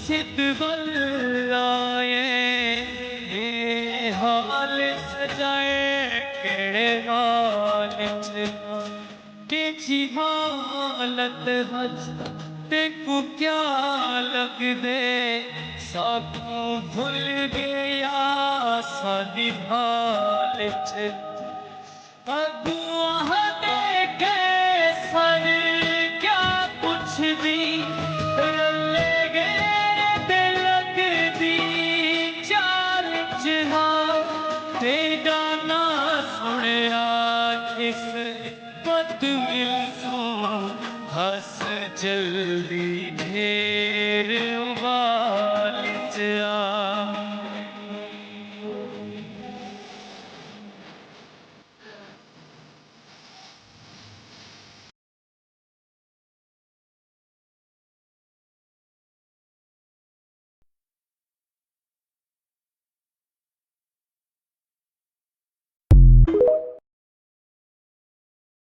सिद्ध बल आए हाल सजाए केड़े हाल तेजी हालत हज तेकू क्या लग दे साकू भूल गया सादी हाल अगुआ देखे सर क्या कुछ भी रले गए तिलक दी चार जहां तेरा ना सुनिया इस पद मिल हस जल्दी